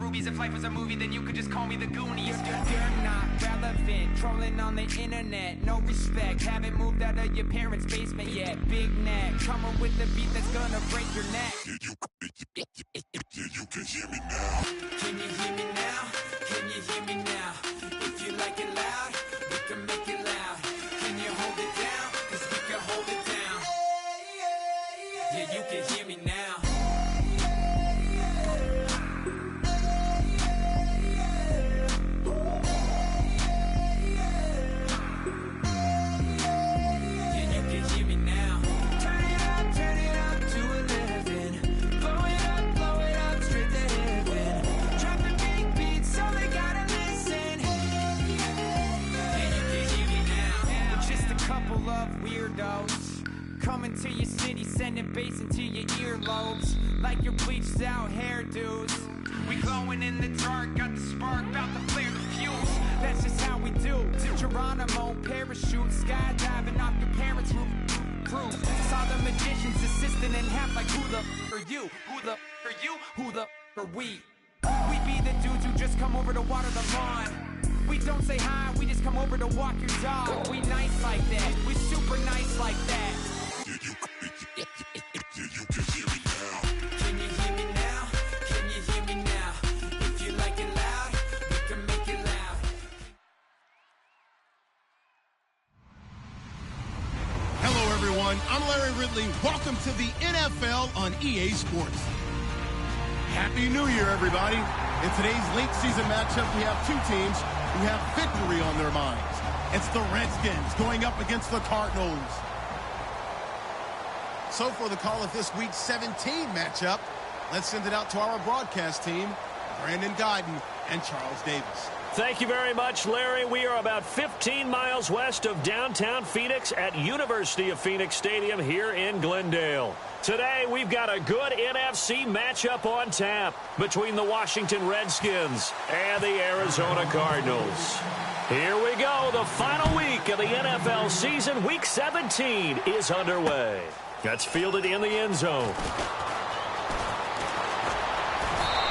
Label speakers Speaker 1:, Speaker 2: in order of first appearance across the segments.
Speaker 1: rubies. If life was a movie, then you could just call me the Goonies. You're not relevant, trolling on the internet. No respect, haven't moved out of your parents' basement yet. Big neck, coming with the beat that's gonna break your neck. You can hear me now. Can you hear me now? Can you hear me now? If you like it loud, we can make it loud. Can you hold it down? 'Cause we can hold it down. Yeah, you can hear me now. Coming to your city, sending bass into your earlobes, like your bleached out hairdos. We glowing in the dark, got the spark, about to flare the fuse. That's just how we do. To Geronimo, parachute, skydiving off your parents' roof. Saw the magician's assistant in half, like who the are you? Who the are you? Who the are we? We be the dudes who just come over to water the lawn. We don't say hi, we just come over to walk your dog. We nice like that, we super nice like that. You can hear me now. Can you hear me now? Can you hear me now? If you like it loud, we can make it loud.
Speaker 2: Hello everyone, I'm Larry Ridley. Welcome to the NFL on EA Sports. Happy New Year, everybody. In today's late season matchup, we have two teams who have victory on their minds. It's the Redskins going up against the Cardinals. So for the call of this week's 17 matchup, let's send it out to our broadcast team, Brandon Godden and Charles Davis.
Speaker 3: Thank you very much, Larry. We are about 15 miles west of downtown Phoenix at University of Phoenix Stadium here in Glendale. Today, we've got a good NFC matchup on tap between the Washington Redskins and the Arizona Cardinals. Here we go. The final week of the NFL season, Week 17, is underway. That's fielded in the end zone.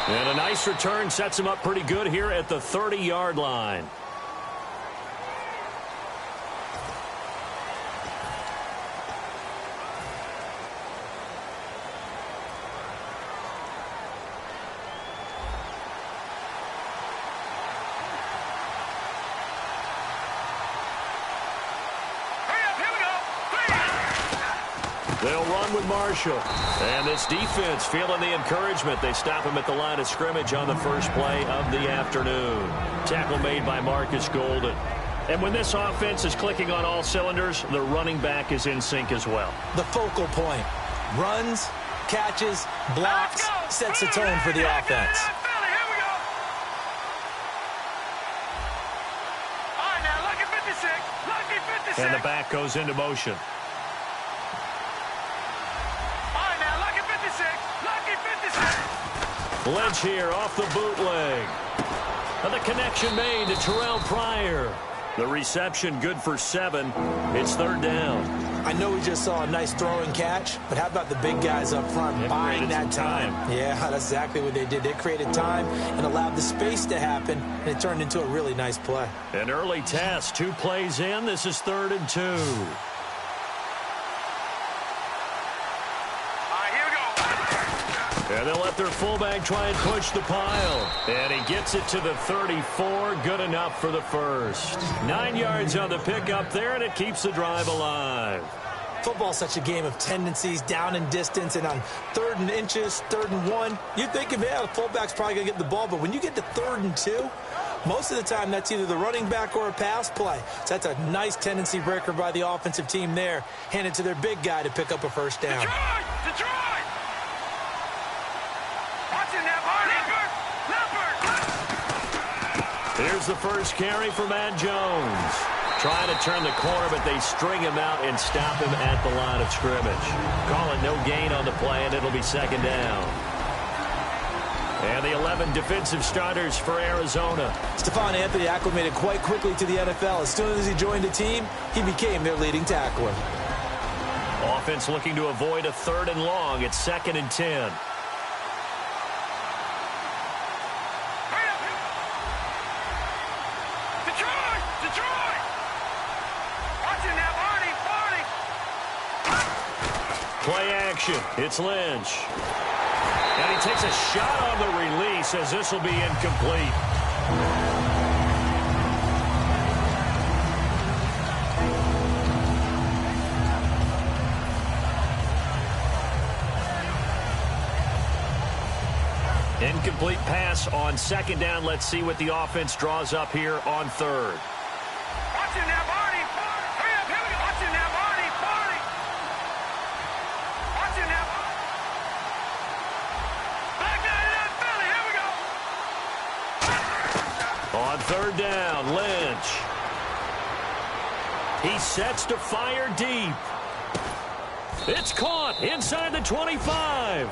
Speaker 3: And a nice return sets him up pretty good here at the 30-yard line. They'll run with Marshall. And this defense feeling the encouragement. They stop him at the line of scrimmage on the first play of the afternoon. Tackle made by Marcus Golden. And when this offense is clicking on all cylinders, the running back is in sync as well.
Speaker 4: The focal point. Runs, catches, blocks, sets the tone for the offense.
Speaker 3: And the back goes into motion. Lynch here off the bootleg. And the connection made to Terrell Pryor. The reception good for 7. It's third down.
Speaker 4: I know we just saw a nice throw and catch, but how about the big guys up front buying that time? Yeah, that's exactly what they did. They created time and allowed the space to happen, and it turned into a really nice play.
Speaker 3: An early test, 2 plays in. This is 3rd and 2. And they'll let their fullback try and push the pile. And he gets it to the 34. Good enough for the first. 9 yards on the pickup there, and it keeps the drive alive.
Speaker 4: Football's such a game of tendencies, down and distance, and on 3rd and inches, 3rd and 1, you'd think, yeah, the fullback's probably going to get the ball. But when you get to 3rd and 2, most of the time that's either the running back or a pass play. So that's a nice tendency breaker by the offensive team there. Hand it to their big guy to pick up a first down.
Speaker 1: Detroit!
Speaker 3: Here's the first carry for Matt Jones. Trying to turn the corner, but they string him out and stop him at the line of scrimmage. Call it no gain on the play, and it'll be 2nd down. And the 11 defensive starters for Arizona.
Speaker 4: Stephon Anthony acclimated quite quickly to the NFL. As soon as he joined the team, he became their leading tackler.
Speaker 3: Offense looking to avoid a 3rd and long. It's 2nd and 10.
Speaker 1: Detroit! Watching now, Barney!
Speaker 3: Play action. It's Lynch. And he takes a shot on the release as this will be incomplete. Incomplete pass on second down. Let's see what the offense draws up here on third.
Speaker 1: Watch it now, Barney. Hurry up, here we go. Watch it now, Barney. Watch it now. Back down in Philly. Here we go. On
Speaker 3: third down, Lynch. He sets to fire deep. It's caught inside the 25.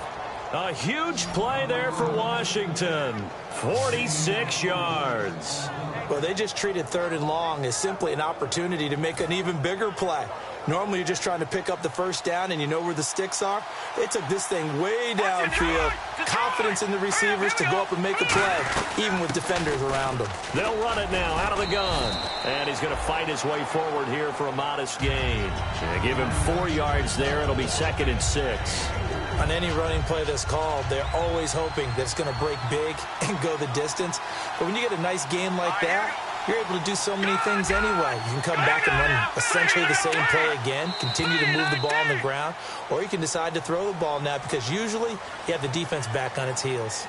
Speaker 3: A huge play there for Washington. 46 yards.
Speaker 4: Well, they just treated third and long as simply an opportunity to make an even bigger play. Normally, you're just trying to pick up the first down and you know where the sticks are. They took this thing way downfield. Confidence in the receivers to go up and make a play, even with defenders around them.
Speaker 3: They'll run it now out of the gun. And he's going to fight his way forward here for a modest gain. They give him 4 yards there. It'll be 2nd and 6.
Speaker 4: On any running play that's called, they're always hoping that it's going to break big and go the distance. But when you get a nice game like that, you're able to do so many things anyway. You can come back and run essentially the same play again, continue to move the ball on the ground, or you can decide to throw the ball now because usually you have the defense back on its heels.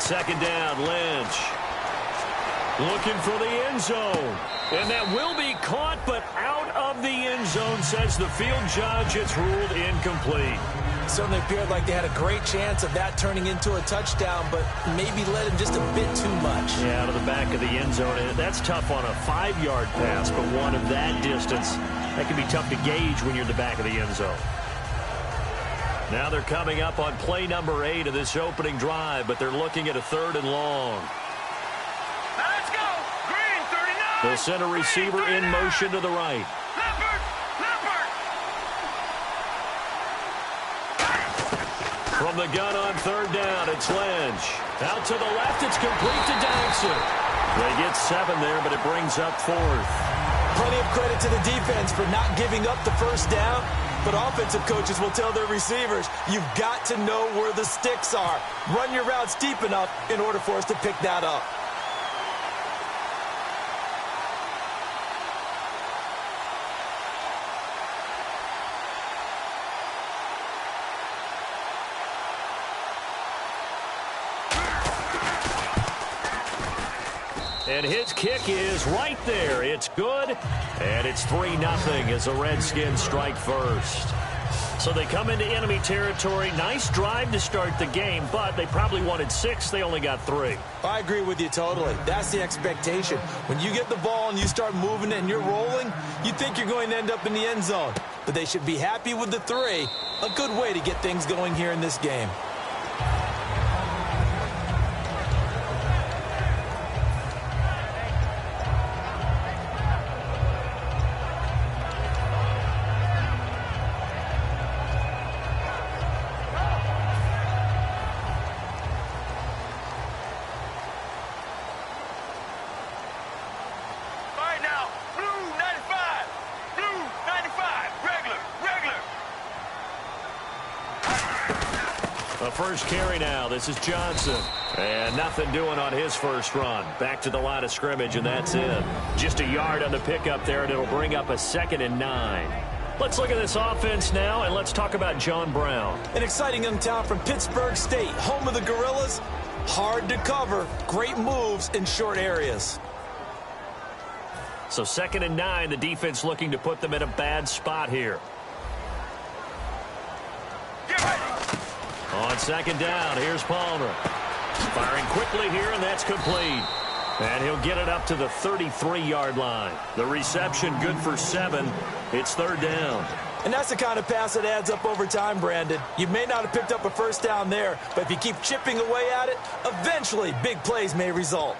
Speaker 3: Second down, Lynch. Looking for the end zone. And that will be caught, but out of the end zone, says the field judge. It's ruled incomplete.
Speaker 4: Certainly appeared like they had a great chance of that turning into a touchdown, but maybe led him just a bit too much.
Speaker 3: Yeah, out of the back of the end zone. And that's tough on a 5-yard pass, but one of that distance, that can be tough to gauge when you're in the back of the end zone. Now they're coming up on play number 8 of this opening drive, but they're looking at a 3rd and long.
Speaker 1: Now let's go. Green, 39.
Speaker 3: They'll send a receiver in motion to the right.
Speaker 1: Leopard.
Speaker 3: From the gun on 3rd down, it's Lynch. Out to the left, it's complete to Daxon. They get 7 there, but it brings up 4th.
Speaker 4: Plenty of credit to the defense for not giving up the first down. But offensive coaches will tell their receivers, you've got to know where the sticks are. Run your routes deep enough in order for us to pick that up.
Speaker 3: And his kick is right there. It's good. And it's 3-0 as the Redskins strike first. So they come into enemy territory. Nice drive to start the game, but they probably wanted 6. They only got 3.
Speaker 4: I agree with you totally. That's the expectation. When you get the ball and you start moving it and you're rolling, you think you're going to end up in the end zone. But they should be happy with the 3. A good way to get things going here in this game.
Speaker 3: First carry now. This is Johnson. And nothing doing on his first run. Back to the line of scrimmage, and that's it. Just a yard on the pickup there, and it'll bring up a 2nd and 9. Let's look at this offense now, and let's talk about John Brown.
Speaker 4: An exciting young talent from Pittsburgh State, home of the Gorillas. Hard to cover. Great moves in short areas.
Speaker 3: So 2nd and 9, the defense looking to put them in a bad spot here. On 2nd down, here's Palmer. Firing quickly here, and that's complete. And he'll get it up to the 33-yard line. The reception good for 7. It's 3rd down.
Speaker 4: And that's the kind of pass that adds up over time, Brandon. You may not have picked up a first down there, but if you keep chipping away at it, eventually big plays may result.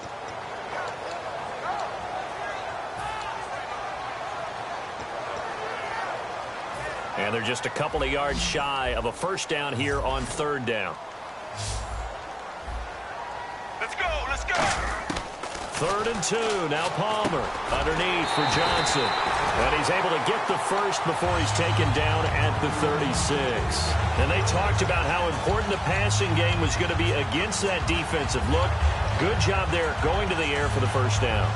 Speaker 3: And they're just a couple of yards shy of a first down here on third down.
Speaker 1: Let's go, let's go.
Speaker 3: 3rd and 2. Now Palmer underneath for Johnson. And he's able to get the first before he's taken down at the 36. And they talked about how important the passing game was going to be against that defensive look. Good job there going to the air for the first down.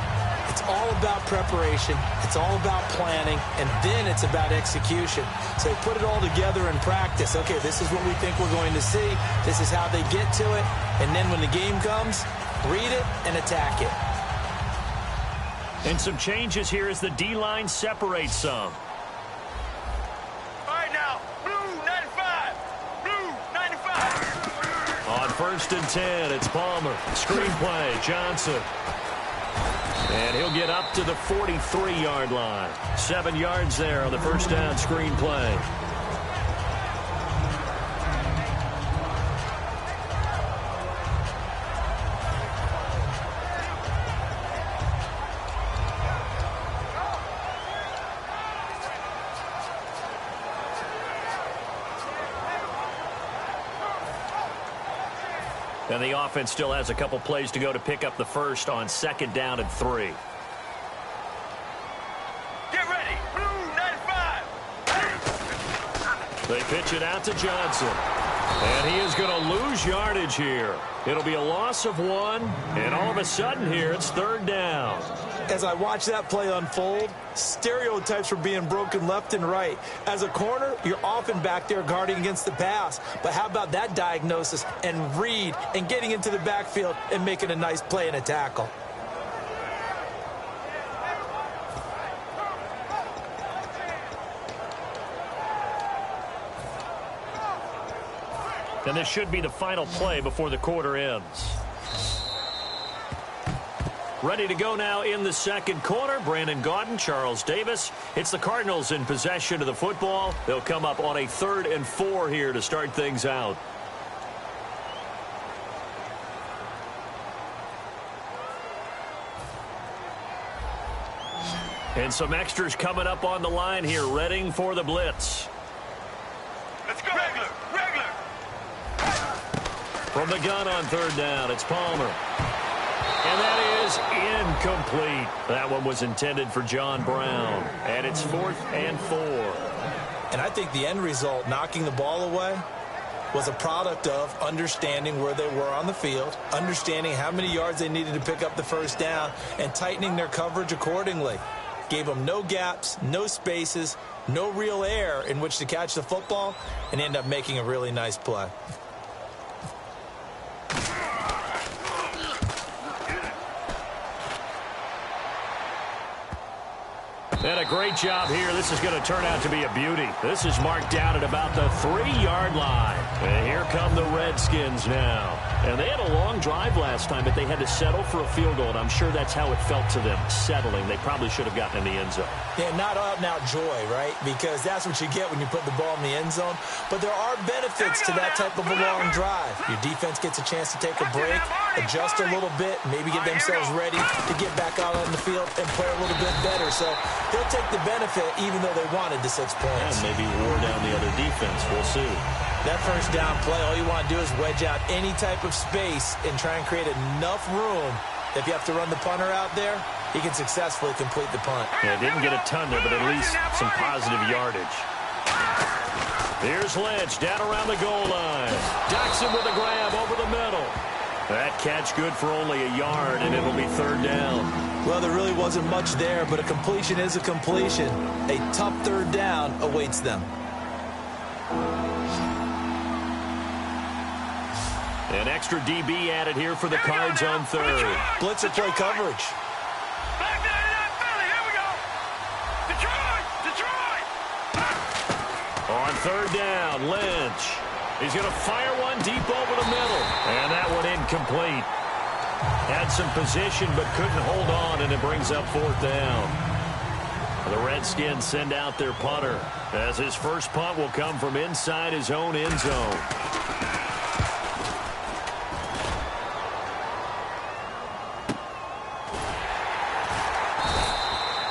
Speaker 4: It's all about preparation. It's all about planning. And then it's about execution. So they put it all together in practice. Okay, this is what we think we're going to see. This is how they get to it. And then when the game comes, read it and attack it.
Speaker 3: And some changes here as the D-line separates some.
Speaker 1: All right, now, blue 95. Blue 95.
Speaker 3: On 1st and 10, it's Palmer. Screenplay, Johnson. And he'll get up to the 43-yard line. 7 yards there on the first down screenplay. And the offense still has a couple plays to go to pick up the first on 2nd down and 3.
Speaker 1: Get ready. Blue 95.
Speaker 3: They pitch it out to Johnson. And he is going to lose yardage here. It'll be a loss of 1. And all of a sudden here, it's 3rd down.
Speaker 4: As I watch that play unfold, stereotypes were being broken left and right. As a corner, you're often back there guarding against the pass. But how about that diagnosis and read and getting into the backfield and making a nice play and a tackle?
Speaker 3: And this should be the final play before the quarter ends. Ready to go now in the second quarter. Brandon Gaudin, Charles Davis. It's the Cardinals in possession of the football. They'll come up on a 3rd and 4 here to start things out. And some extras coming up on the line here, readying for the blitz.
Speaker 1: Let's go. Regular.
Speaker 3: From the gun on 3rd down, it's Palmer. And that is incomplete. That one was intended for John Brown. And it's 4th and 4.
Speaker 4: And I think the end result, knocking the ball away, was a product of understanding where they were on the field, understanding how many yards they needed to pick up the first down, and tightening their coverage accordingly. Gave them no gaps, no spaces, no real air in which to catch the football, and end up making a really nice play.
Speaker 3: And a great job here. This is going to turn out to be a beauty. This is marked down at about the 3-yard line. And here come the Redskins now. And they had a long drive last time, but they had to settle for a field goal. And I'm sure that's how it felt to them, settling. They probably should have gotten in the end zone.
Speaker 4: Yeah, not out and out joy, right? Because that's what you get when you put the ball in the end zone. But there are benefits to that type of a long drive. Your defense gets a chance to take a break, adjust a little bit, maybe get themselves ready to get back out on the field and play a little bit better. So they'll take the benefit even though they wanted the 6 points.
Speaker 3: And maybe wore down the other defense. We'll see.
Speaker 4: That first down play, all you want to do is wedge out any type of space and try and create enough room. If you have to run the punter out there, he can successfully complete the punt.
Speaker 3: Yeah, didn't get a ton there, but at least some positive yardage. Here's Lynch down around the goal line. Jackson with a grab over the middle. That catch good for only a yard, and it'll be 3rd down.
Speaker 4: Well, there really wasn't much there, but a completion is a completion. A tough 3rd down awaits them.
Speaker 3: An extra DB added here for the Cards on 3rd.
Speaker 4: Blitzer play coverage.
Speaker 1: Back there in that Philly. Here we go. Detroit.
Speaker 3: On 3rd down, Lynch. He's going to fire one deep over the middle. And that one incomplete. Had some position but couldn't hold on, and it brings up 4th down. The Redskins send out their punter as his first punt will come from inside his own end zone.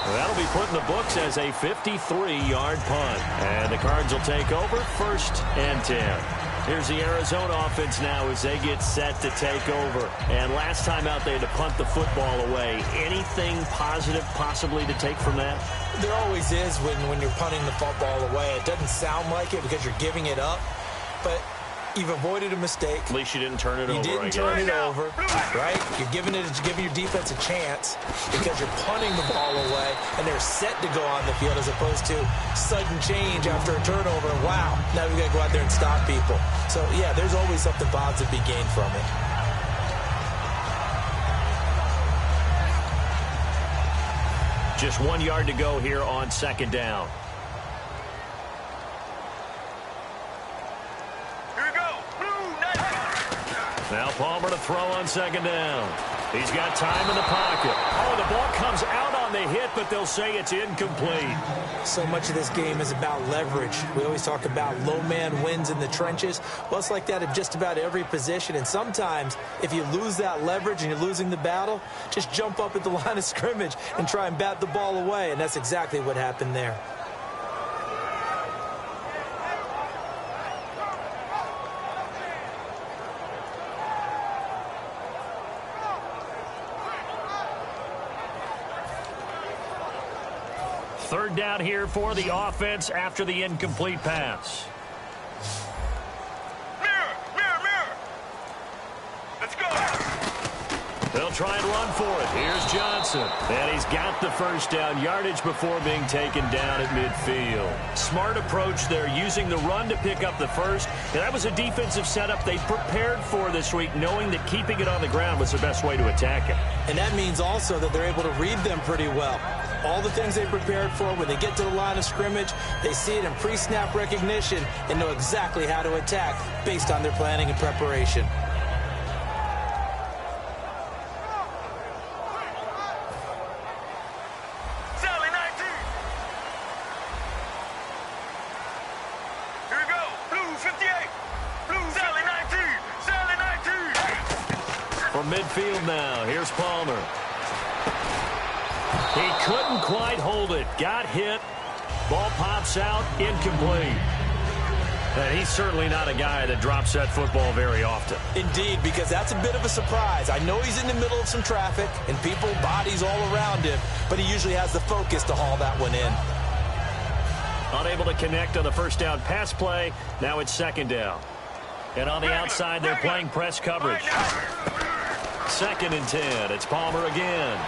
Speaker 3: That'll be put in the books as a 53-yard punt. And the Cards will take over 1st and 10. Here's the Arizona offense now as they get set to take over. And last time out, they had to punt the football away. Anything positive possibly to take from that?
Speaker 4: There always is when you're punting the football away. It doesn't sound like it because you're giving it up, but you've avoided a mistake.
Speaker 3: At least you didn't turn it over.
Speaker 4: You didn't turn it over, right? You're giving your defense a chance because you're punting the ball away, and they're set to go on the field as opposed to sudden change after a turnover. Wow, now we've got to go out there and stop people. So, yeah, there's always something positive to be gained from it.
Speaker 3: Just 1 yard to go here on 2nd down. Now Palmer to throw on 2nd down. He's got time in the pocket. Oh, the ball comes out on the hit, but they'll say it's incomplete.
Speaker 4: So much of this game is about leverage. We always talk about low man wins in the trenches. Well, it's like that at just about every position. And sometimes, if you lose that leverage and you're losing the battle, just jump up at the line of scrimmage and try and bat the ball away. And that's exactly what happened there.
Speaker 3: Third down here for the offense after the incomplete pass.
Speaker 1: Mirror. Let's go.
Speaker 3: They'll try and run for it. Here's Johnson. And he's got the first down yardage before being taken down at midfield. Smart approach there, using the run to pick up the first. And that was a defensive setup they prepared for this week, knowing that keeping it on the ground was the best way to attack it.
Speaker 4: And that means also that they're able to read them pretty well. All the things they prepared for, when they get to the line of scrimmage, they see it in pre-snap recognition and know exactly how to attack based on their planning and preparation.
Speaker 1: Sally 19. Here we go. Blue 58. Blue Sally 19. Sally 19.
Speaker 3: From midfield now, here's Palmer. He couldn't quite hold it. Got hit. Ball pops out. Incomplete. And he's certainly not a guy that drops that football very often.
Speaker 4: Indeed, because that's a bit of a surprise. I know he's in the middle of some traffic and people, bodies all around him, but he usually has the focus to haul that one in.
Speaker 3: Unable to connect on the first down pass play. Now it's 2nd down. And on the outside, they're playing press coverage. 2nd and 10. It's Palmer again.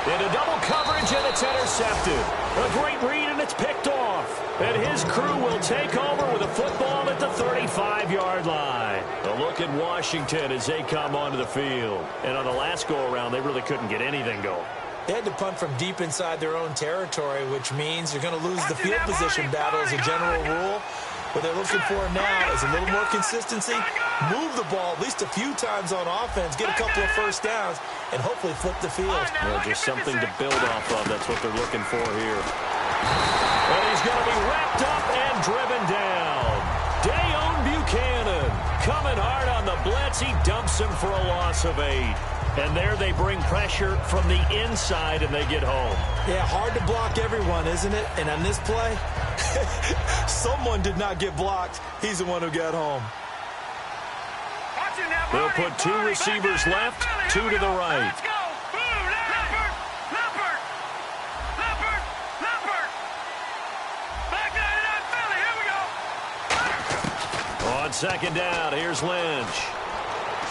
Speaker 3: Into double coverage, and it's intercepted. A great read, and it's picked off. And his crew will take over with a football at the 35-yard line. A look at Washington as they come onto the field. And on the last go-around, they really couldn't get anything going.
Speaker 4: They had to punt from deep inside their own territory, which means you're going to lose the field position battle as a general rule. What they're looking for now is a little more consistency, move the ball at least a few times on offense, get a couple of first downs, and hopefully flip the field.
Speaker 3: Well, just something to build off of. That's what they're looking for here. And he's going to be wrapped up and driven down. Dayon Buchanan coming hard on the blitz. He dumps him for a loss of 8. And there they bring pressure from the inside, and they get home.
Speaker 4: Yeah, hard to block everyone, isn't it? And on this play, someone did not get blocked. He's the one who got home.
Speaker 3: They'll put 2 receivers left, 2 to the right.
Speaker 1: Let's go. Leopard. Back 99 Philly. Here we go.
Speaker 3: On 2nd down, here's Lynch.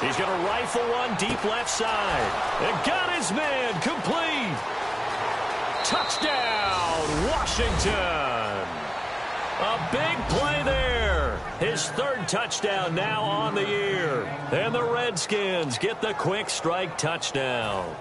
Speaker 3: He's going to rifle one deep left side. And got his man complete. Touchdown, Washington. A big play there. His 3rd touchdown now on the year. And the Redskins get the quick strike touchdown.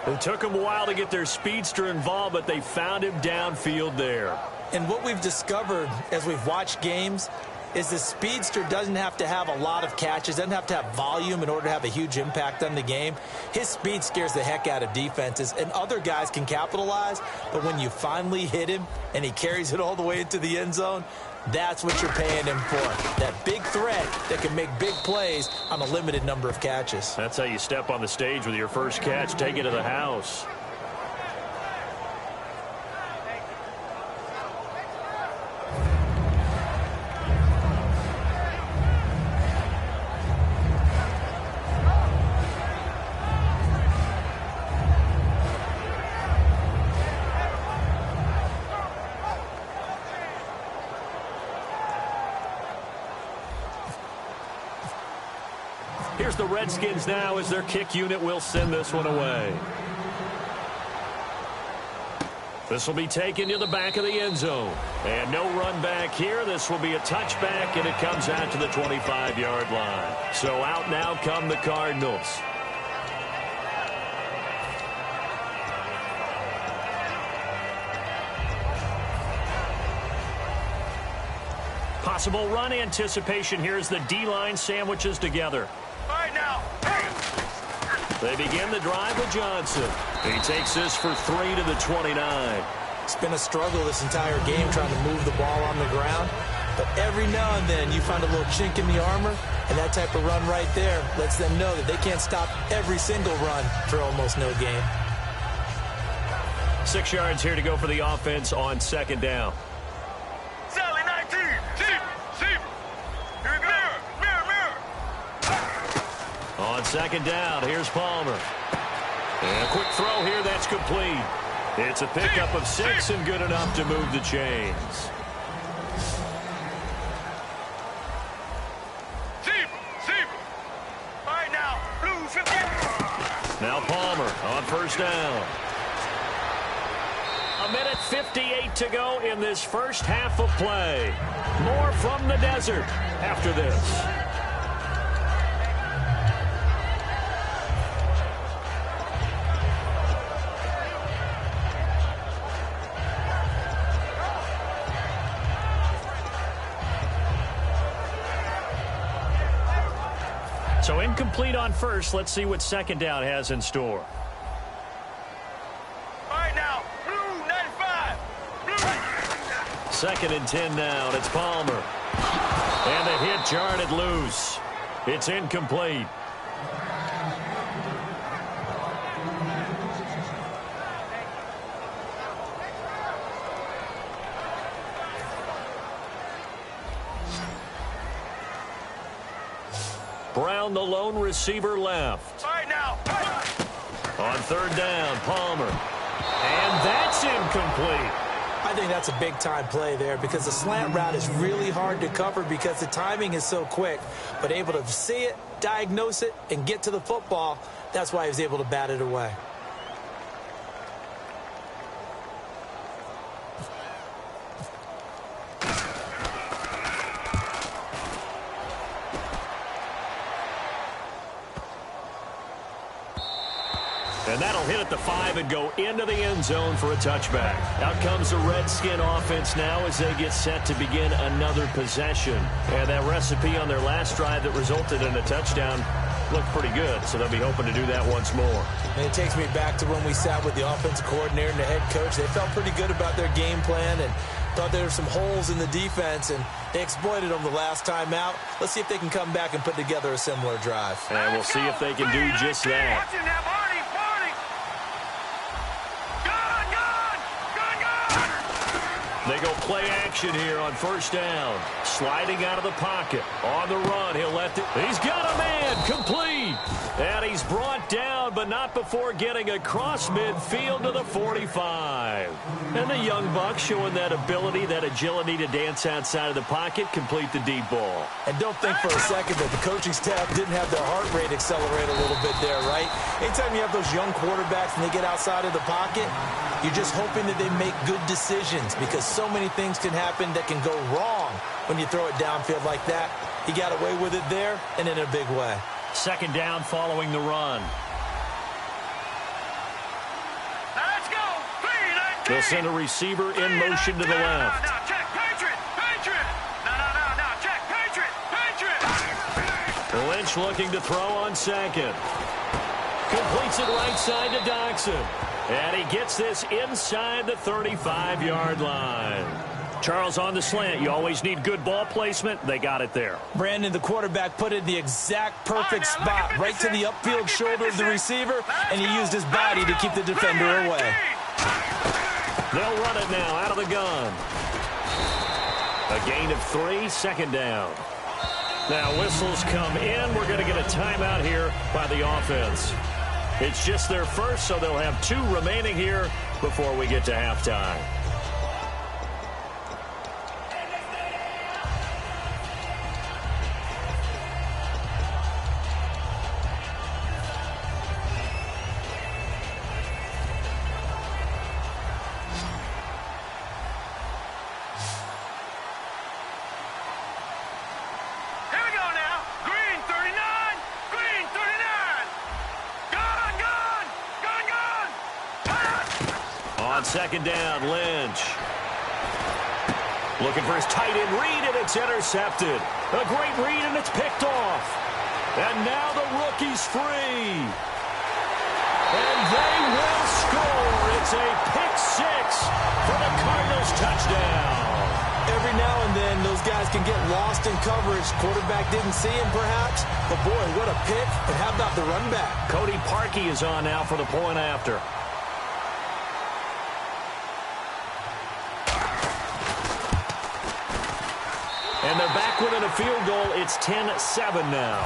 Speaker 3: It took them a while to get their speedster involved, but they found him downfield there.
Speaker 4: And what we've discovered as we've watched games is the speedster doesn't have to have a lot of catches, doesn't have to have volume in order to have a huge impact on the game. His speed scares the heck out of defenses, and other guys can capitalize, but when you finally hit him and he carries it all the way into the end zone, that's what you're paying him for. That big threat that can make big plays on a limited number of catches.
Speaker 3: That's how you step on the stage with your first catch, take it to the house. Here's the Redskins now as their kick unit will send this one away. This will be taken to the back of the end zone. And no run back here. This will be a touchback, and it comes out to the 25-yard line. So out now come the Cardinals. Possible run anticipation here as the D-line sandwiches together.
Speaker 1: All right, now.
Speaker 3: They begin the drive with Johnson. He takes this for 3 to the 29.
Speaker 4: It's been a struggle this entire game trying to move the ball on the ground. But every now and then you find a little chink in the armor, and that type of run right there lets them know that they can't stop every single run for almost no gain.
Speaker 3: 6 yards here to go for the offense on second down.
Speaker 1: Sally 19. Here we go. Mirror.
Speaker 3: On second down, here's Palmer. And a quick throw here, that's complete. It's a pickup of 6 and good enough to move the chains.
Speaker 1: All right, now. Blue 50.
Speaker 3: Now Palmer on first down. 1:58 to go in this first half of play. More from the desert after this. So incomplete on first. Let's see what second down has in store.
Speaker 1: All right, now. Blue 95.
Speaker 3: Second and 10 now, and it's Palmer. And the hit jarred it loose. It's incomplete. Brown, the lone receiver, left.
Speaker 1: All right, now.
Speaker 3: On third down, Palmer. And that's incomplete.
Speaker 4: I think that's a big-time play there because the slant route is really hard to cover because the timing is so quick. But able to see it, diagnose it, and get to the football, that's why he was able to bat it away.
Speaker 3: And that'll hit at the 5 and go into the end zone for a touchback. Out comes the Redskin offense now as they get set to begin another possession. And that recipe on their last drive that resulted in a touchdown looked pretty good, so they'll be hoping to do that once more.
Speaker 4: And it takes me back to when we sat with the offensive coordinator and the head coach. They felt pretty good about their game plan and thought there were some holes in the defense, and they exploited them the last time out. Let's see if they can come back and put together a similar drive.
Speaker 3: And we'll see if they can do just that. They go play action here on first down. Sliding out of the pocket. On the run, he'll let it. He's got a man. Complete. And he's brought down, but not before getting across midfield to the 45. And the young buck showing that ability, that agility to dance outside of the pocket, complete the deep ball.
Speaker 4: And don't think for a second that the coaching staff didn't have their heart rate accelerate a little bit there, right? Anytime you have those young quarterbacks and they get outside of the pocket, you're just hoping that they make good decisions because so many things can happen that can go wrong when you throw it downfield like that. He got away with it there and in a big way.
Speaker 3: Second down following the run.
Speaker 1: Let's go.
Speaker 3: They'll send a receiver in motion to the left.
Speaker 1: Now, check. Patriot. No. Check. Patriot.
Speaker 3: Lynch looking to throw on second. Completes it right side to Doxson. And he gets this inside the 35-yard line. Charles, on the slant, you always need good ball placement. They got it there.
Speaker 4: Brandon, the quarterback, put it in the exact perfect spot, right to the upfield shoulder of the receiver, and he used his body to keep the defender away.
Speaker 3: They'll run it now out of the gun. A gain of 3, second down. Now whistles come in. We're going to get a timeout here by the offense. It's just their first, so they'll have 2 remaining here before we get to halftime. On second down, Lynch. Looking for his tight end read, and it's intercepted. A great read, and it's picked off. And now the rookie's free. And they will score. It's a pick six for the Cardinals touchdown.
Speaker 4: Every now and then, those guys can get lost in coverage. Quarterback didn't see him, perhaps. But, boy, what a pick. And how about the run back?
Speaker 3: Cody Parkey is on now for the point after. And they're back within a field goal. It's 10-7 now.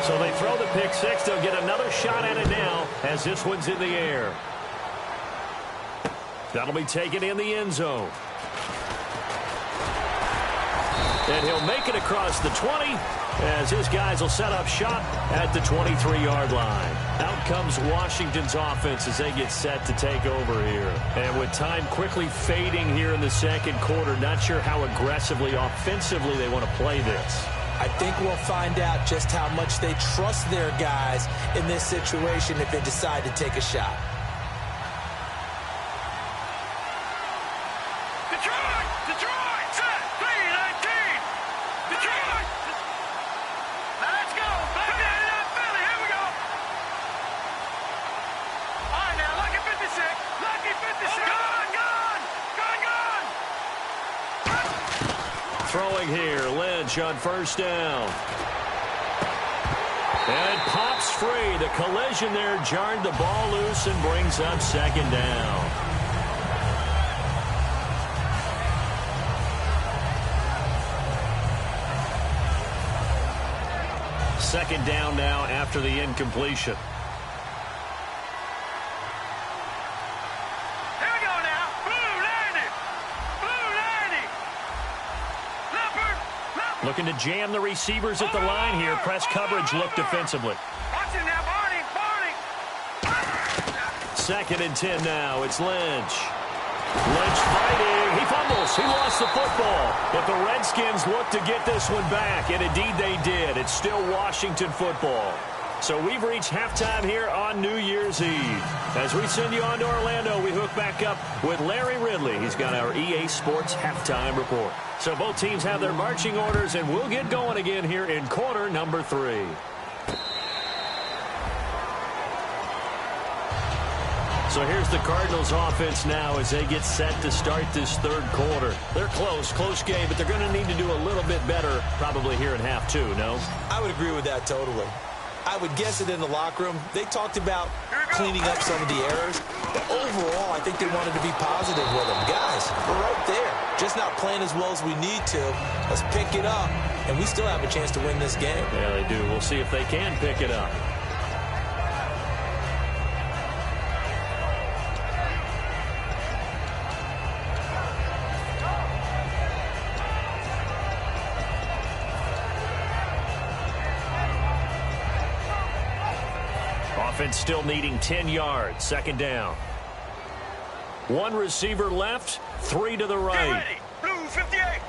Speaker 3: So they throw the pick six. They'll get another shot at it now as this one's in the air. That'll be taken in the end zone. And he'll make it across the 20 as his guys will set up shop at the 23-yard line. Out comes Washington's offense as they get set to take over here. And with time quickly fading here in the second quarter, not sure how aggressively, offensively they want to play this.
Speaker 4: I think we'll find out just how much they trust their guys in this situation if they decide to take a shot.
Speaker 1: Detroit! Detroit! Set! 3-19! Detroit! Now let's go! Back down to Philly. Here we go! All right, now, lucky 56. Lucky 56. Gone!
Speaker 3: Throwing here, Lynch on first down. And pops free. The collision there jarred the ball loose and brings up second down. Second down now after the incompletion. Looking to jam the receivers at the line here. Press coverage look defensively.
Speaker 1: Watch him now, Barney.
Speaker 3: Second and 10 now. It's Lynch. Lynch fighting. He fumbles. He lost the football. But the Redskins look to get this one back, and indeed they did. It's still Washington football. So we've reached halftime here on New Year's Eve. As we send you on to Orlando, we hook back up with Larry Ridley. He's got our EA Sports halftime report. So both teams have their marching orders, and we'll get going again here in quarter number 3. So here's the Cardinals offense now as they get set to start this third quarter. They're close game, but they're going to need to do a little bit better probably here in half 2, no?
Speaker 4: I would agree with that totally. I would guess it in the locker room. They talked about cleaning up some of the errors. But overall, I think they wanted to be positive with them. Guys, we're right there. Just not playing as well as we need to. Let's pick it up. And we still have a chance to win this game.
Speaker 3: Yeah, they do. We'll see if they can pick it up. Offense still needing 10 yards. Second down. One receiver left, 3 to the right.
Speaker 1: Blue 58.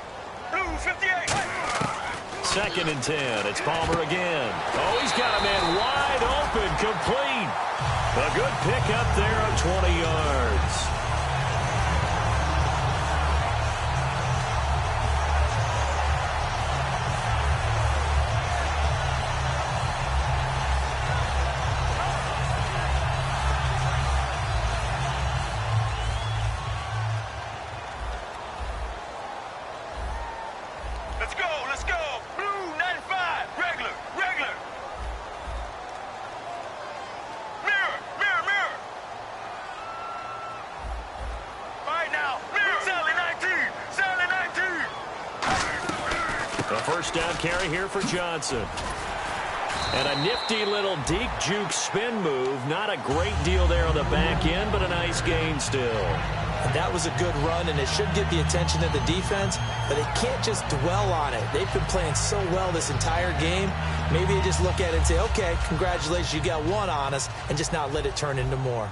Speaker 1: Blue 58.
Speaker 3: Second and 10. It's Palmer again. Oh, he's got a man wide open, complete. A good pickup there of 20 yards.
Speaker 1: Let's go. Blue 95. Regular. Mirror. All right now. Mirror. Sally 19.
Speaker 3: A first down carry here for Johnson. And a nifty little deke juke spin move. Not a great deal there on the back end, but a nice gain still.
Speaker 4: And that was a good run, and it should get the attention of the defense, but they can't just dwell on it. They've been playing so well this entire game. Maybe they just look at it and say, okay, congratulations, you got one on us, and just not let it turn into more.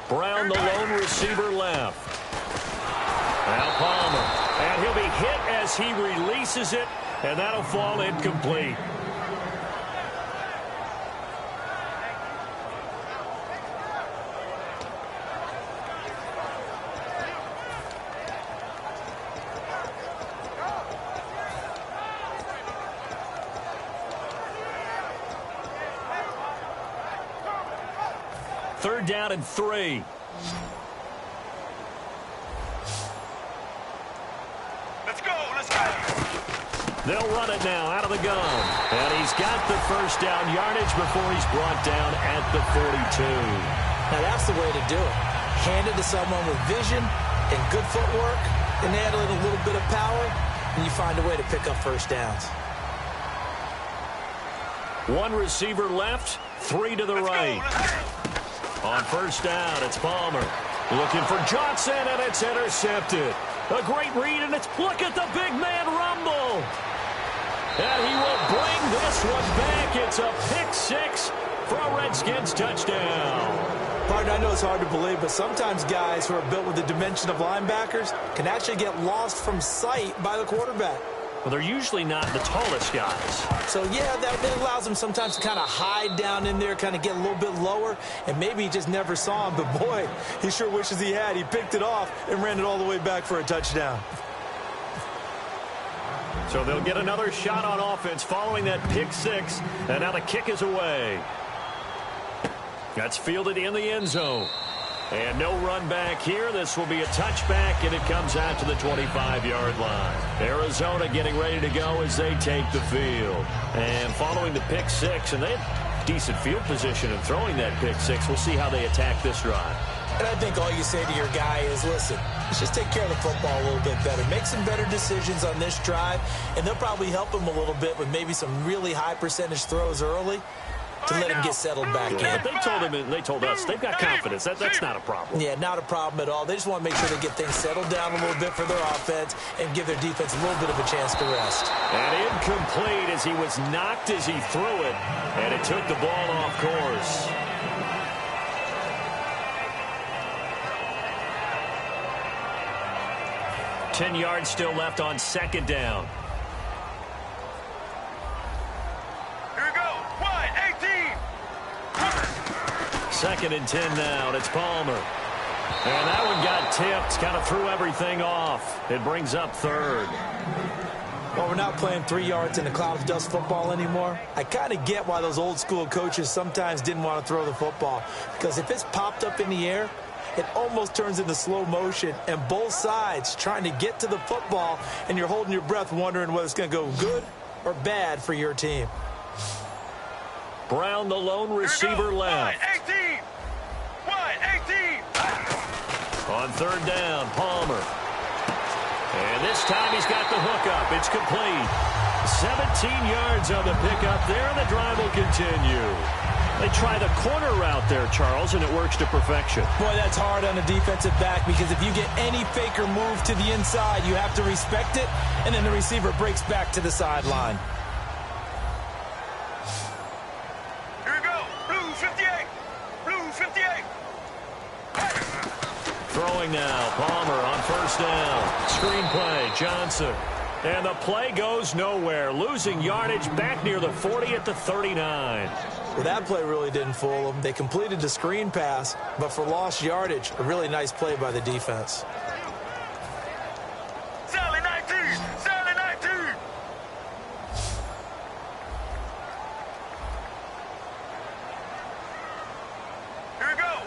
Speaker 3: Brown, the lone receiver left. Now as he releases it, and that'll fall incomplete. Third down and 3.
Speaker 5: Let's go, let's go.
Speaker 3: They'll run it now out of the gun. And he's got the first down yardage before he's brought down at the 42.
Speaker 4: Now that's the way to do it. Hand it to someone with vision and good footwork, and add in a little bit of power, and you find a way to pick up first downs.
Speaker 3: One receiver left, 3 to the right. On first down, it's Palmer. Looking for Johnson, and it's intercepted. A great read, and it's, look at the big man rumble. And he will bring this one back. It's a pick 6 for a Redskins touchdown.
Speaker 4: Partner, I know it's hard to believe, but sometimes guys who are built with the dimension of linebackers can actually get lost from sight by the quarterback.
Speaker 3: Well, they're usually not the tallest guys.
Speaker 4: So, yeah, that allows them sometimes to kind of hide down in there, kind of get a little bit lower, and maybe he just never saw him. But, boy, he sure wishes he had. He picked it off and ran it all the way back for a touchdown.
Speaker 3: So they'll get another shot on offense following that pick 6, and now the kick is away. That's fielded in the end zone. And no run back here. This will be a touchback, and it comes out to the 25-yard line. Arizona getting ready to go as they take the field. And following the pick 6, and they have decent field position in throwing that pick 6. We'll see how they attack this drive.
Speaker 4: And I think all you say to your guy is, listen, let's just take care of the football a little bit better. Make some better decisions on this drive, and they'll probably help him a little bit with maybe some really high percentage throws early to let him get settled back in.
Speaker 3: But they told us they've got confidence. That's not a problem.
Speaker 4: Yeah, not a problem at all. They just want to make sure they get things settled down a little bit for their offense and give their defense a little bit of a chance to rest.
Speaker 3: And incomplete as he was knocked as he threw it, and it took the ball off course. Ten yards still left on second down. Second and 10 now, and it's Palmer. And that one got tipped, kind of threw everything off. It brings up third.
Speaker 4: Well, we're not playing 3 yards in a cloud of dust football anymore. I kind of get why those old school coaches sometimes didn't want to throw the football. Because if it's popped up in the air, it almost turns into slow motion, and both sides trying to get to the football, and you're holding your breath wondering whether it's going to go good or bad for your team.
Speaker 3: Brown, the lone receiver left.
Speaker 5: Wide 18.
Speaker 3: On third down, Palmer. And this time he's got the hookup. It's complete. 17 yards on the pickup there, and the drive will continue. They try the corner route there, Charles, and it works to perfection.
Speaker 4: Boy, that's hard on a defensive back, because if you get any faker move to the inside, you have to respect it, and then the receiver breaks back to the sideline.
Speaker 3: Throwing now, Palmer on first down. Screen play, Johnson. And the play goes nowhere. Losing yardage back near the 40 at the 39.
Speaker 4: Well, that play really didn't fool them. They completed the screen pass, but for lost yardage, a really nice play by the defense.
Speaker 5: Sally 19! Sally 19! Here we go!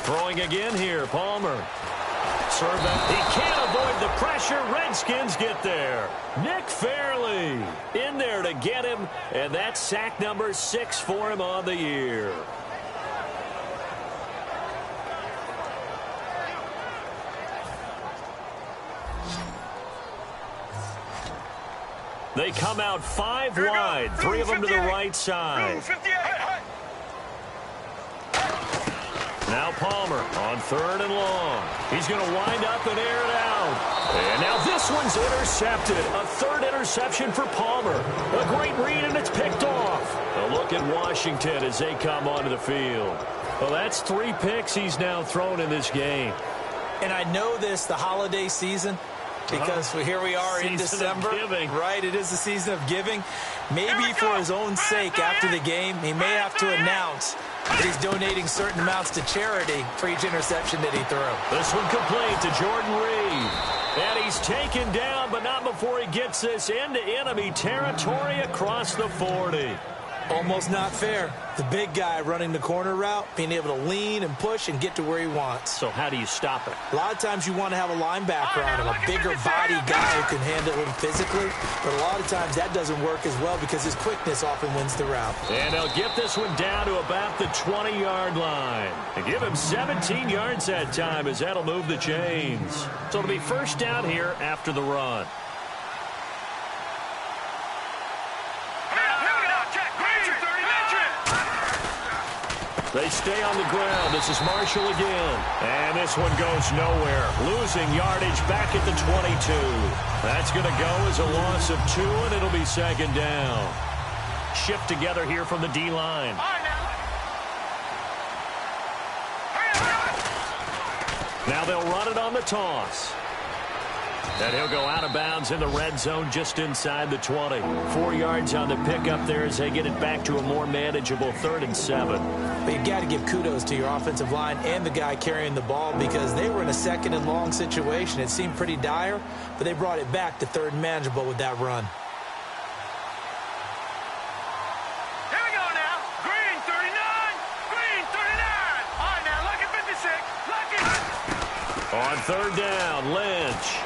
Speaker 3: Throwing again here, Palmer. Serve that. He can't avoid the pressure. Redskins get there. Nick Fairley in there to get him, and that's sack number 6 for him on the year. They come out 5 wide, 3 of them to the right side. Now Palmer on third and long. He's going to wind up and air it out. And now this one's intercepted. A third interception for Palmer. A great read, and it's picked off. A look at Washington as they come onto the field. Well, that's 3 picks he's now thrown in this game.
Speaker 4: And I know this, the holiday season, because here we are in December, right? It is the season of giving. Maybe for his own sake, after the game, he may have to announce that he's donating certain amounts to charity for each interception that he threw.
Speaker 3: This one complete to Jordan Reed. And he's taken down, but not before he gets this into enemy territory across the 40.
Speaker 4: Almost not fair. The big guy running the corner route, being able to lean and push and get to where he wants.
Speaker 3: So how do you stop it?
Speaker 4: A lot of times you want to have a linebacker on him, a bigger body guy who can handle him physically. But a lot of times that doesn't work as well because his quickness often wins the route.
Speaker 3: And they'll get this one down to about the 20-yard line. And give him 17 yards that time as that'll move the chains. So it'll be first down here after the run. They stay on the ground. This is Marshall again. And this one goes nowhere. Losing yardage back at the 22. That's going to go as a loss of 2, and it'll be second down. Shift together here from the D-line. Now they'll run it on the toss. And he'll go out of bounds in the red zone just inside the 20. 4 yards on the pickup there as they get it back to a more manageable 3rd and 7.
Speaker 4: But you've got to give kudos to your offensive line and the guy carrying the ball because they were in a 2nd and long situation. It seemed pretty dire, but they brought it back to 3rd and manageable with that run.
Speaker 5: Here we go now. Green 39. Green 39. All right, now look at 56. Look it.
Speaker 3: On 3rd down, Lynch.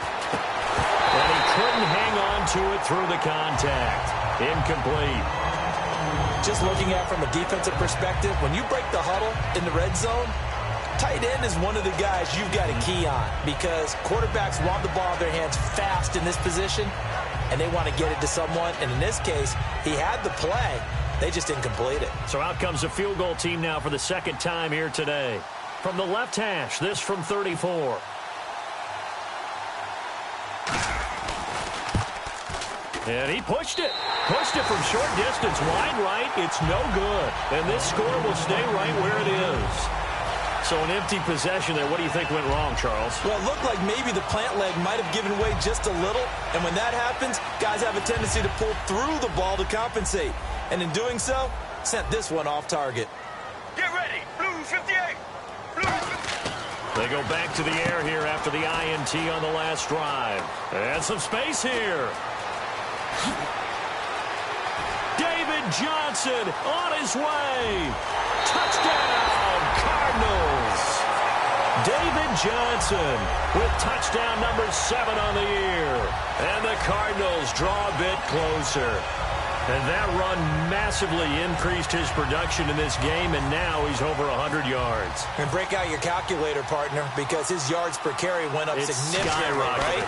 Speaker 3: And he couldn't hang on to it through the contact. Incomplete.
Speaker 4: Just looking at it from a defensive perspective, when you break the huddle in the red zone, tight end is one of the guys you've got to key on because quarterbacks want the ball in their hands fast in this position, and they want to get it to someone. And in this case, he had the play. They just didn't complete it.
Speaker 3: So out comes the field goal team now for the 2nd time here today. From the left hash, this from 34. And he pushed it. Pushed it from short distance, wide right. It's no good. And this score will stay right where it is. So an empty possession there. What do you think went wrong, Charles?
Speaker 4: Well, it looked like maybe the plant leg might have given way just a little. And when that happens, guys have a tendency to pull through the ball to compensate. And in doing so, sent this one off target.
Speaker 5: Get ready. Blue 58. Blue 58.
Speaker 3: They go back to the air here after the INT on the last drive. And some space here. David Johnson on his way. Touchdown, Cardinals. David Johnson with touchdown number 7 on the year. And the Cardinals draw a bit closer. And that run massively increased his production in this game, and now he's over 100 yards.
Speaker 4: And break out your calculator, partner, because his yards per carry went up significantly, right?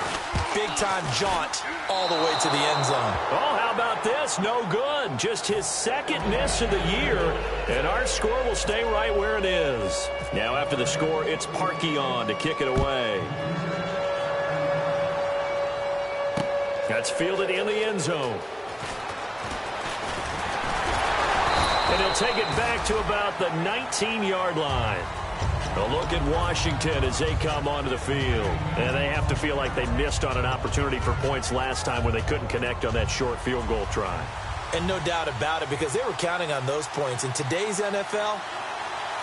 Speaker 4: Big-time jaunt all the way to the end zone.
Speaker 3: Oh, how about this? No good. Just his 2nd miss of the year, and our score will stay right where it is. Now, after the score, it's Parkey on to kick it away. That's fielded in the end zone. And he'll take it back to about the 19-yard line. A look at Washington as they come onto the field. And they have to feel like they missed on an opportunity for points last time when they couldn't connect on that short field goal try.
Speaker 4: And no doubt about it, because they were counting on those points. In today's NFL,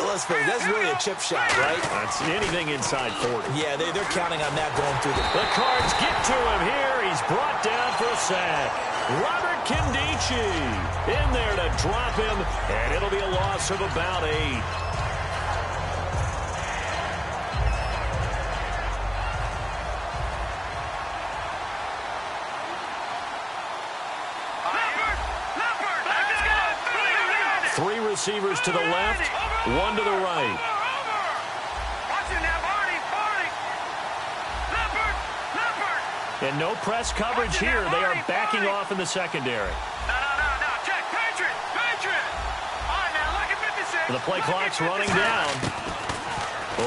Speaker 4: let's face it, that's really a chip shot, right?
Speaker 3: That's anything inside 40.
Speaker 4: Yeah, they're counting on that going through
Speaker 3: the Cards get to him here. He's brought down for a sack. Robert Kindici in there to drop him, and it'll be a loss of about 8. Three receivers to the left, one to the right. And no press coverage here. They are backing off in the secondary.
Speaker 5: No. Check. Patriot. All right, now look at 56.
Speaker 3: The play clock's running down.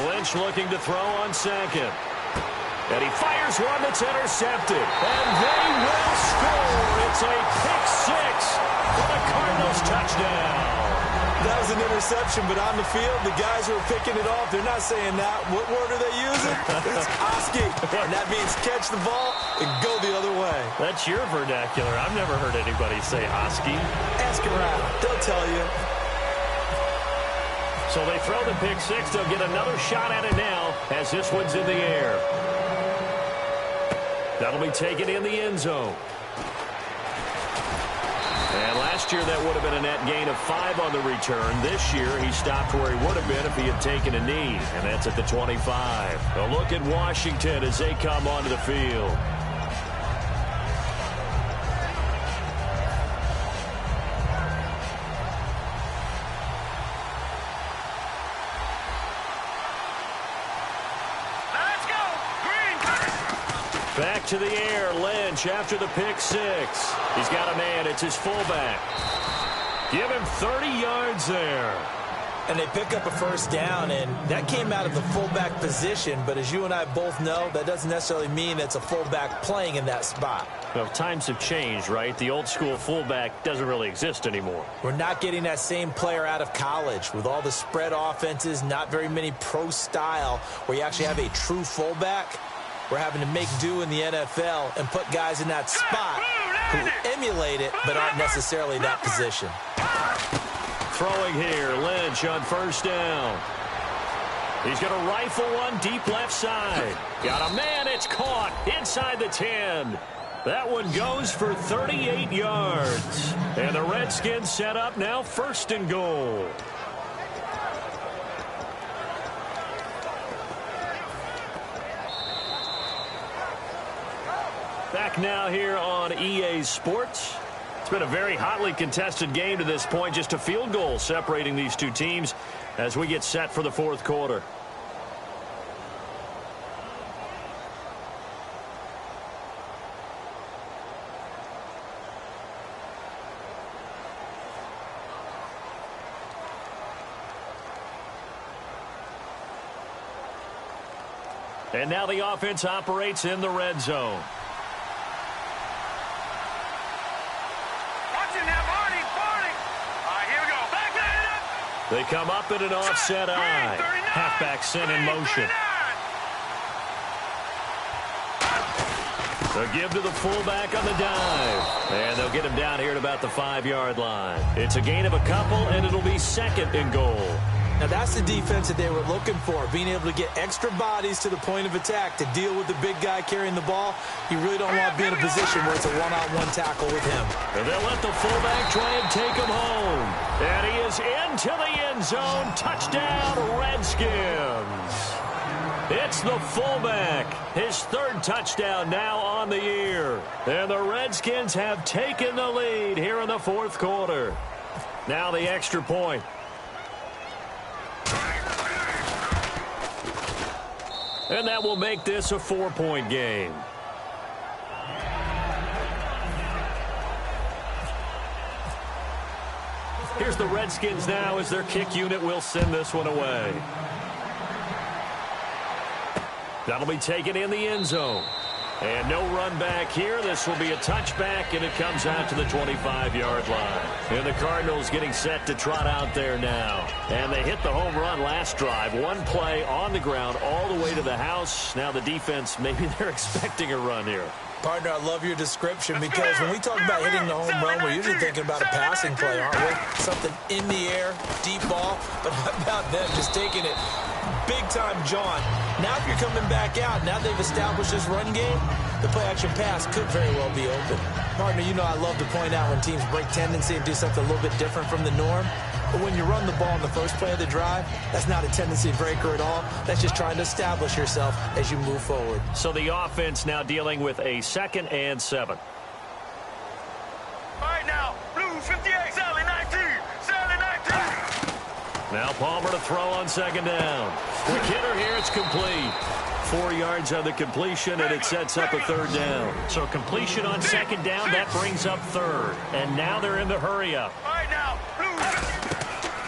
Speaker 3: Lynch looking to throw on 2nd. And he fires one that's intercepted. And they will score. It's a pick 6 for the Cardinals touchdown.
Speaker 4: That was an interception, but on the field, the guys who are picking it off, they're not saying that. What word are they using? It's Oski. And that means catch the ball and go the other way.
Speaker 3: That's your vernacular. I've never heard anybody say Oski.
Speaker 4: Ask around. They'll tell you.
Speaker 3: So they throw the pick six. They'll get another shot at it now as this one's in the air. That'll be taken in the end zone. And last year that would have been a net gain of 5 on the return. This year he stopped where he would have been if he had taken a knee, and that's at the 25. A look at Washington as they come onto the field. Back to the air, Lynch after the pick six. He's got a man, it's his fullback. Give him 30 yards there.
Speaker 4: And they pick up a first down, and that came out of the fullback position. But as you and I both know, that doesn't necessarily mean it's a fullback playing in that spot.
Speaker 3: Well, times have changed, right? The old school fullback doesn't really exist anymore.
Speaker 4: We're not getting that same player out of college with all the spread offenses, not very many pro style where you actually have a true fullback. We're having to make do in the NFL and put guys in that spot who emulate it but aren't necessarily that position.
Speaker 3: Throwing here, Lynch on first down. He's going to rifle one deep left side. Got a man, it's caught inside the 10. That one goes for 38 yards. And the Redskins set up now first and goal. Back now here on EA Sports. It's been a very hotly contested game to this point. Just a field goal separating these two teams as we get set for the fourth quarter. And now the offense operates in the red zone. They come up in an offset eye. Halfback sent in motion. They'll give to the fullback on the dive. And they'll get him down here at about the 5-yard line. It's a gain of a couple, and it'll be second and goal.
Speaker 4: Now, that's the defense that they were looking for, being able to get extra bodies to the point of attack to deal with the big guy carrying the ball. You really don't want to be in a position where it's a one-on-one tackle with him.
Speaker 3: And they'll let the fullback try and take him home. And he is into the end zone. Touchdown, Redskins. It's the fullback. His third touchdown now on the year. And the Redskins have taken the lead here in the fourth quarter. Now the extra point. And that will make this a 4-point game. Here's the Redskins now as their kick unit will send this one away. That'll be taken in the end zone. And no run back here. This will be a touchback, and it comes out to the 25-yard line. And the Cardinals getting set to trot out there now. And they hit the home run last drive. One play on the ground all the way to the house. Now the defense, maybe they're expecting a run here.
Speaker 4: Partner, I love your description because when we talk about hitting the home run, we're usually thinking about a passing play, aren't we? Something in the air, deep ball. But how about them just taking it big-time jaunt? Now if you're coming back out, now they've established this run game, the play-action pass could very well be open. Partner, you know I love to point out when teams break tendency and do something a little bit different from the norm. But when you run the ball in the first play of the drive, that's not a tendency breaker at all. That's just trying to establish yourself as you move forward.
Speaker 3: So the offense now dealing with a 2nd and 7.
Speaker 5: All right now, Blue 58, Sally 19, Sally 19.
Speaker 3: Now Palmer to throw on 2nd down. Quick hitter here, it's complete. 4 yards on the completion, and it sets up a 3rd down. So completion on 2nd down, that brings up 3rd. And now they're in the hurry up.
Speaker 5: All right now, Blue.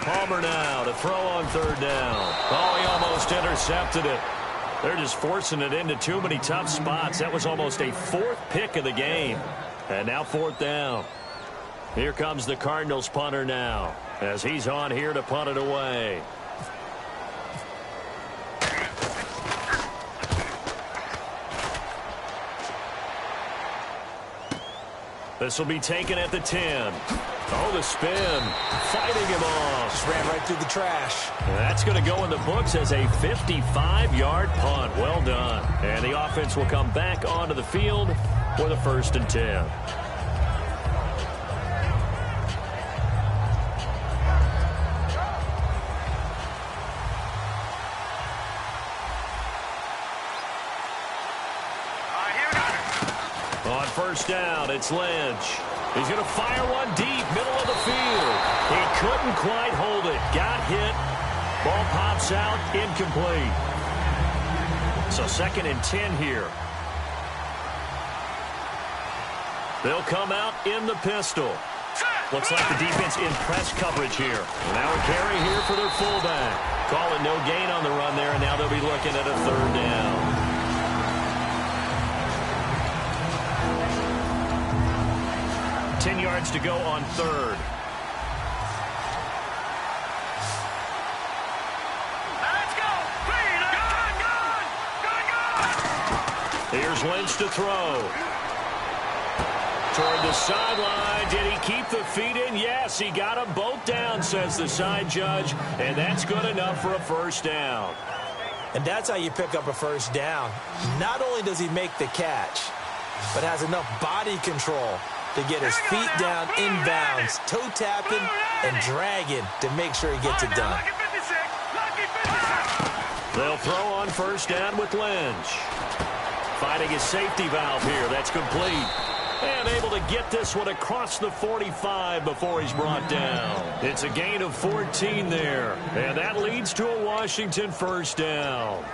Speaker 3: Palmer now to throw on 3rd down. Oh, he almost intercepted it. They're just forcing it into too many tough spots. That was almost a 4th pick of the game. And now 4th down. Here comes the Cardinals punter now. as he's on here to punt it away. This will be taken at the 10. Oh, the spin. Fighting him off.
Speaker 4: Just ran right through the trash.
Speaker 3: That's going to go in the books as a 55-yard punt. Well done. And the offense will come back onto the field for the 1st and 10. On 1st down, it's Lynch. He's going to fire one deep, middle of the field. He couldn't quite hold it. Got hit. Ball pops out, incomplete. So 2nd and 10 here. They'll come out in the pistol. Looks like the defense in press coverage here. Now a carry here for their fullback. Call it no gain on the run there, and now they'll be looking at a 3rd down. 10 yards to go on 3rd.
Speaker 5: Let's go! Green, go!
Speaker 3: Here's Lynch to throw. Toward the sideline. Did he keep the feet in? Yes, he got them both down, says the side judge. And that's good enough for a 1st down.
Speaker 4: And that's how you pick up a 1st down. Not only does he make the catch, but has enough body control to get his feet down inbounds, toe tapping and dragging to make sure he gets it done.
Speaker 3: They'll throw on 1st down with Lynch. Finding his safety valve here. That's complete. And able to get this one across the 45 before he's brought down. It's a gain of 14 there. And that leads to a Washington 1st down.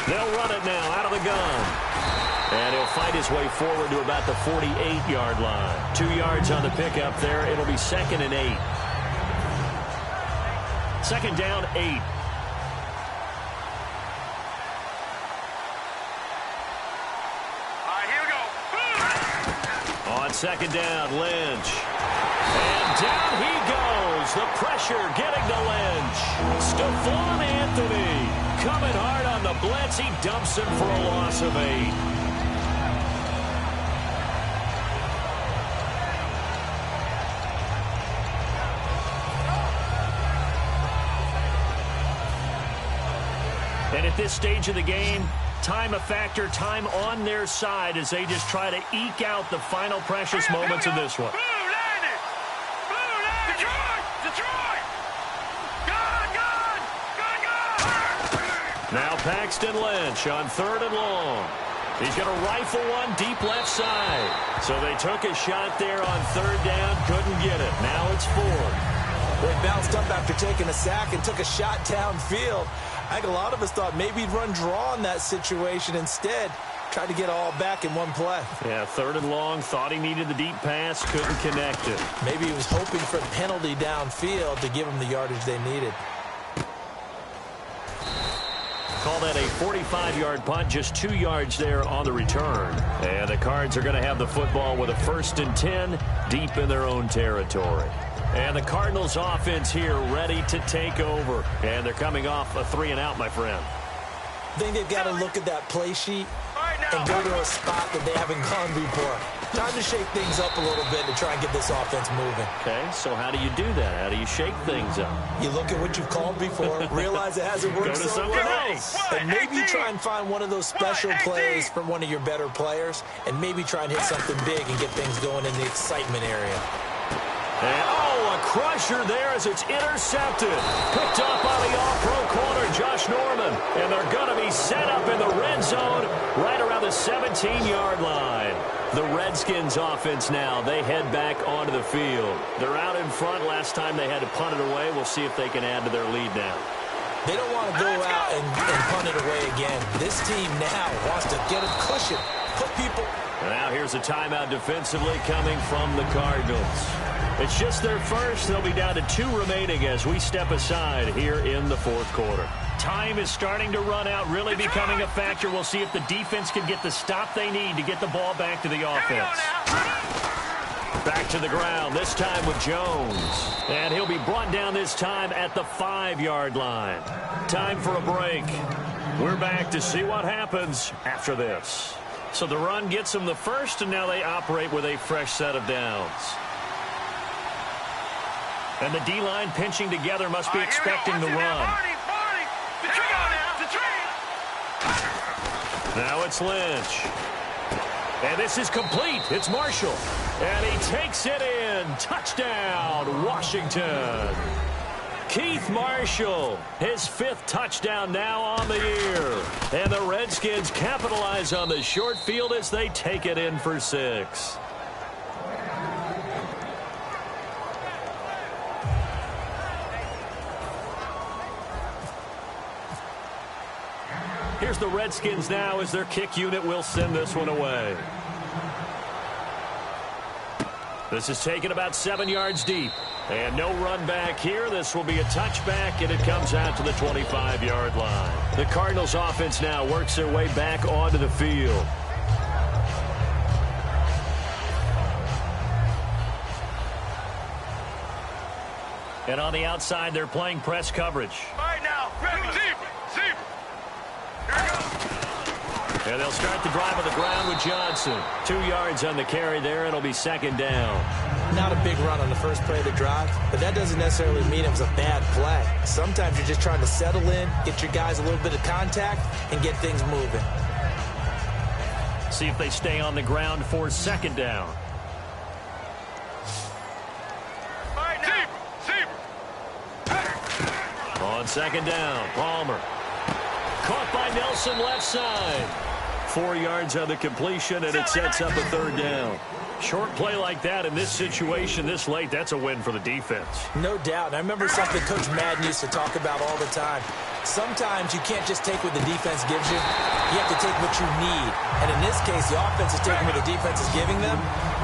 Speaker 3: They'll run it now out of the gun. And he'll fight his way forward to about the 48-yard line. 2 yards on the pickup there. It'll be 2nd and 8. 2nd down, 8.
Speaker 5: Here we go.
Speaker 3: On 2nd down, Lynch. And down he goes. The pressure getting to Lynch. Stephon Anthony coming hard on the blitz. He dumps him for a loss of 8. And at this stage of the game, time a factor, time on their side as they just try to eke out the final precious moments of this one.
Speaker 5: Detroit!
Speaker 3: Now Paxton Lynch on 3rd and long. He's going to rifle one deep left side. So they took a shot there on 3rd down, couldn't get it. Now it's 4th.
Speaker 4: Well, he bounced up after taking a sack and took a shot downfield. I think a lot of us thought maybe he'd run draw in that situation. Instead, tried to get all back in one play.
Speaker 3: Yeah, 3rd and long, thought he needed the deep pass, couldn't connect it.
Speaker 4: Maybe he was hoping for a penalty downfield to give him the yardage they needed.
Speaker 3: Call that a 45-yard punt, just 2 yards there on the return. And the Cards are going to have the football with a 1st and 10 deep in their own territory. And the Cardinals offense here ready to take over. And they're coming off a 3-and-out, my friend.
Speaker 4: I think they've got to look at that play sheet and go to a spot that they haven't gone before. Time to shake things up a little bit to try and get this offense moving.
Speaker 3: Okay, so how do you do that? How do you shake things up?
Speaker 4: You look at what you've called before, realize it hasn't worked
Speaker 3: Go to
Speaker 4: so
Speaker 3: something
Speaker 4: well,
Speaker 3: else.
Speaker 4: and maybe try and find one of those special plays from one of your better players, and maybe try and hit something big and get things going in the excitement area.
Speaker 3: And, oh, a crusher there as it's intercepted. Picked up on the off-pro corner, Josh Norman. And they're going to be set up in the red zone right around the 17-yard line. The Redskins offense now, they head back onto the field. They're out in front. Last time they had to punt it away. We'll see if they can add to their lead now.
Speaker 4: They don't want to go out and punt it away again. This team now wants to get a cushion, put people
Speaker 3: And now here's a timeout defensively coming from the Cardinals. It's just their first. They'll be down to 2 remaining as we step aside here in the fourth quarter. Time is starting to run out, really becoming a factor. We'll see if the defense can get the stop they need to get the ball back to the offense. Back to the ground, this time with Jones. And he'll be brought down this time at the 5-yard line. Time for a break. We're back to see what happens after this. So the run gets them the first, and now they operate with a fresh set of downs. And the D-line pinching together must be expecting the run. Now it's Lynch. And this is complete. It's Marshall. And he takes it in. Touchdown, Washington. Keith Marshall, his 5th touchdown now on the year. And the Redskins capitalize on the short field as they take it in for 6. Here's the Redskins now as their kick unit will send this one away. This is taken about 7 yards deep. And no run back here. This will be a touchback, and it comes out to the 25-yard line. The Cardinals offense now works their way back onto the field. And on the outside, they're playing press coverage.
Speaker 5: All right, now, ready, zebra. Here we go.
Speaker 3: And they'll start the drive on the ground with Johnson. 2 yards on the carry there. It'll be 2nd down.
Speaker 4: Not a big run on the first play of the drive, but that doesn't necessarily mean it was a bad play. Sometimes you're just trying to settle in, get your guys a little bit of contact, and get things moving.
Speaker 3: See if they stay on the ground for 2nd down.
Speaker 5: All right, now, zebra.
Speaker 3: On 2nd down, Palmer. Caught by Nelson left side. 4 yards on the completion, and it sets up a 3rd down. Short play like that in this situation this late, that's a win for the defense.
Speaker 4: No doubt. And I remember something Coach Madden used to talk about all the time. Sometimes you can't just take what the defense gives you. You have to take what you need. And in this case, the offense is taking what the defense is giving them,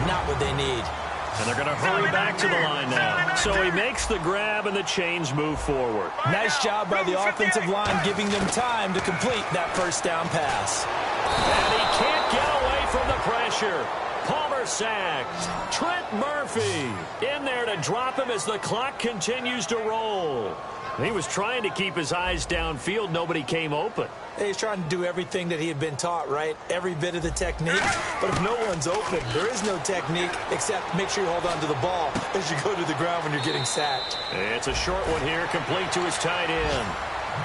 Speaker 4: not what they need.
Speaker 3: And they're going to hurry back to the line now. So he makes the grab, and the chains move forward.
Speaker 4: Nice job by the offensive line giving them time to complete that 1st down pass.
Speaker 3: And he can't get away from the pressure. Palmer sacked. Trent Murphy in there to drop him as the clock continues to roll. He was trying to keep his eyes downfield. Nobody came open.
Speaker 4: He's trying to do everything that he had been taught, right? Every bit of the technique. But if no one's open, there is no technique except make sure you hold on to the ball as you go to the ground when you're getting sacked.
Speaker 3: It's a short one here, complete to his tight end.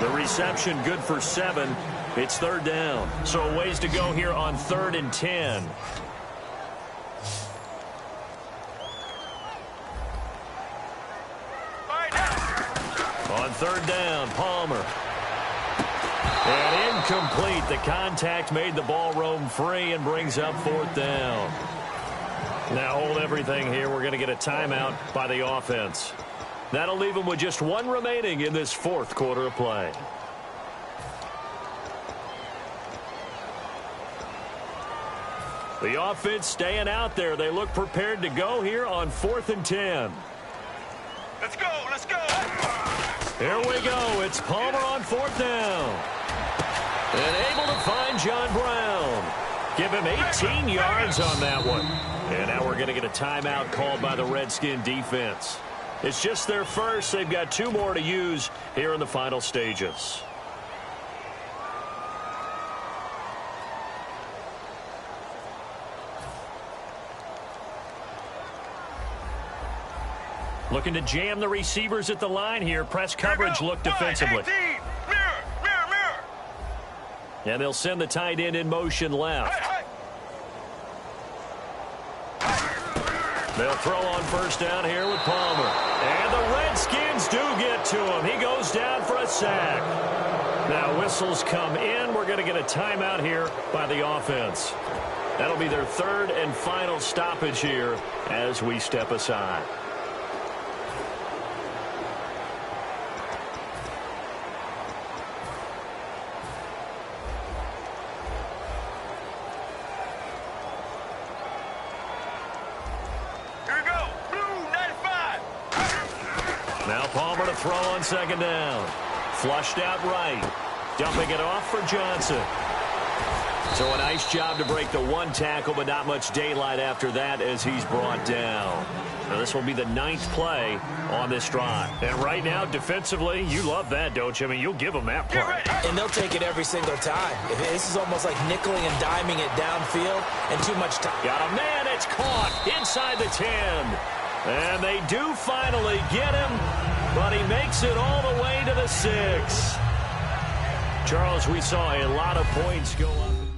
Speaker 3: The reception good for 7. It's 3rd down. So a ways to go here on 3rd and 10. On 3rd down, Palmer. And incomplete. The contact made the ball roam free and brings up 4th down. Now hold everything here. We're going to get a timeout by the offense. That'll leave them with just 1 remaining in this 4th quarter of play. The offense staying out there. They look prepared to go here on 4th and 10.
Speaker 5: Let's go, let's go.
Speaker 3: Here we go. It's Palmer on 4th down. And able to find John Brown. Give him 18 yards on that one. And now we're going to get a timeout called by the Redskin defense. It's just their first. They've got 2 more to use here in the final stages. Looking to jam the receivers at the line here. Press coverage look defensively. And they'll send the tight end in motion left. They'll throw on 1st down here with Palmer. And the Redskins do get to him. He goes down for a sack. Now whistles come in. We're going to get a timeout here by the offense. That'll be their 3rd and final stoppage here as we step aside. to throw on second down. Flushed out right. Dumping it off for Johnson. So a nice job to break the one tackle, but not much daylight after that as he's brought down. Now this will be the 9th play on this drive. And right now, defensively, you love that, don't you? I mean, you'll give them that play.
Speaker 4: And they'll take it every single time. This is almost like nickeling and diming it downfield and too much time.
Speaker 3: Got a man, it's caught inside the 10. And they do finally get him, but he makes it all the way to the 6. Charles, we saw a lot of points go up.